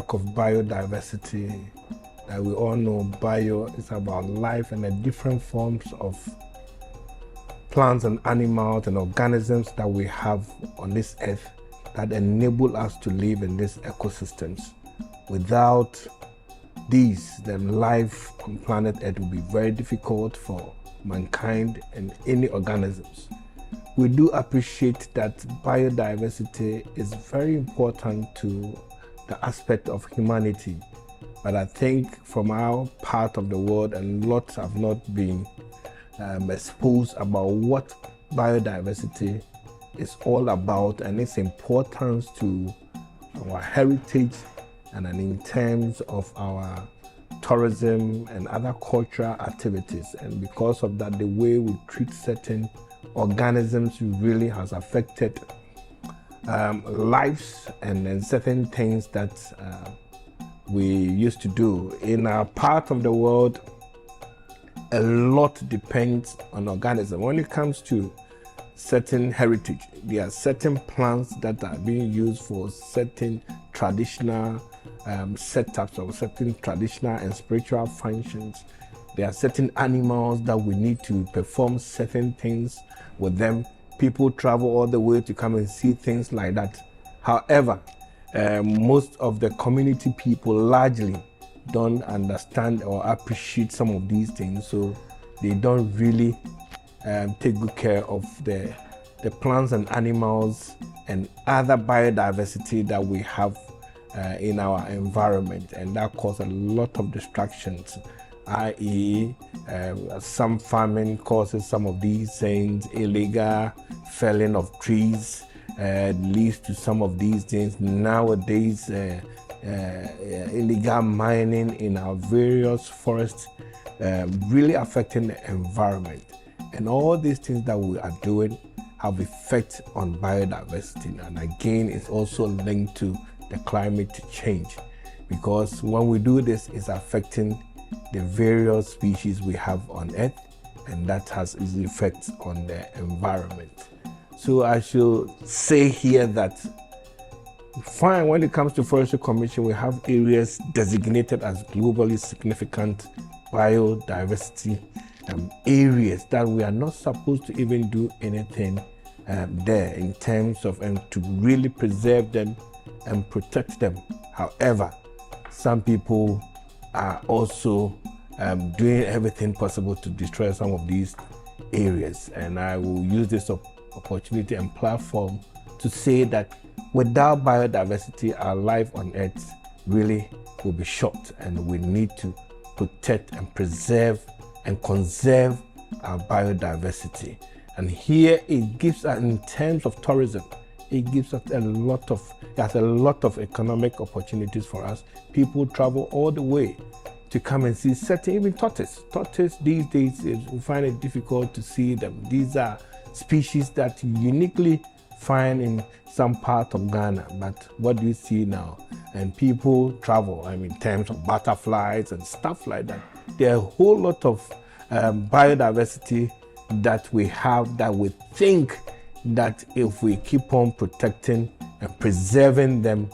talk of biodiversity, that we all know bio is about life and the different forms of plants and animals and organisms that we have on this earth that enable us to live in these ecosystems. Without these, then life on planet Earth will be very difficult for mankind and any organisms. We do appreciate that biodiversity is very important to the aspect of humanity, but I think from our part of the world, and lots have not been exposed about what biodiversity is all about and its importance to our heritage and in terms of our tourism and other cultural activities. And because of that, the way we treat certain organisms really has affected lives and certain things that we used to do. In our part of the world, a lot depends on organisms. When it comes to certain heritage, there are certain plants that are being used for certain traditional setups or certain traditional and spiritual functions. There are certain animals that we need to perform certain things with them. People travel all the way to come and see things like that. However, most of the community people largely don't understand or appreciate some of these things, so they don't really take good care of the plants and animals and other biodiversity that we have in our environment, and that causes a lot of distractions, i.e. Some farming causes some of these things, illegal felling of trees leads to some of these things. Nowadays, illegal mining in our various forests really affecting the environment. And all these things that we are doing have effect on biodiversity. And again, it's also linked to the climate change, because when we do this, it's affecting the various species we have on Earth, and that has its effects on the environment. So I should say here that fine, when it comes to Forestry Commission, we have areas designated as globally significant biodiversity areas that we are not supposed to even do anything there in terms of to really preserve them and protect them. However, some people are also doing everything possible to destroy some of these areas, and I will use this opportunity and platform to say that without biodiversity, our life on Earth really will be short, and we need to protect and preserve and conserve our biodiversity. And here it gives us, in terms of tourism, it gives us a lot of economic opportunities for us. People travel all the way to come and see certain, even tortoise. Tortoise these days, we find it difficult to see them. These are species that you uniquely find in some part of Ghana, but what do you see now? And people travel, in terms of butterflies and stuff like that. There are a whole lot of biodiversity that we have that we think that if we keep on protecting and preserving them,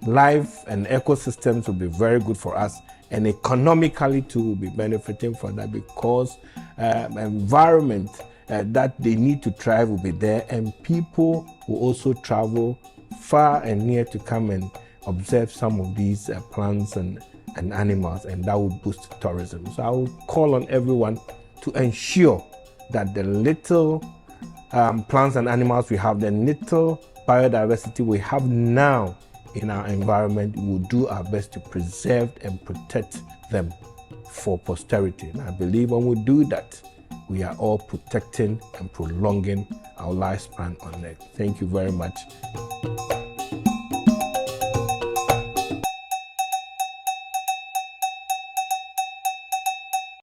life and ecosystems will be very good for us, and economically too will be benefiting from that, because environment that they need to thrive will be there, and people will also travel far and near to come and observe some of these plants and animals, and that will boost tourism. So I will call on everyone to ensure that the little plants and animals we have, the little biodiversity we have now in our environment, we will do our best to preserve and protect them for posterity. And I believe when we do that, we are all protecting and prolonging our lifespan on Earth. Thank you very much.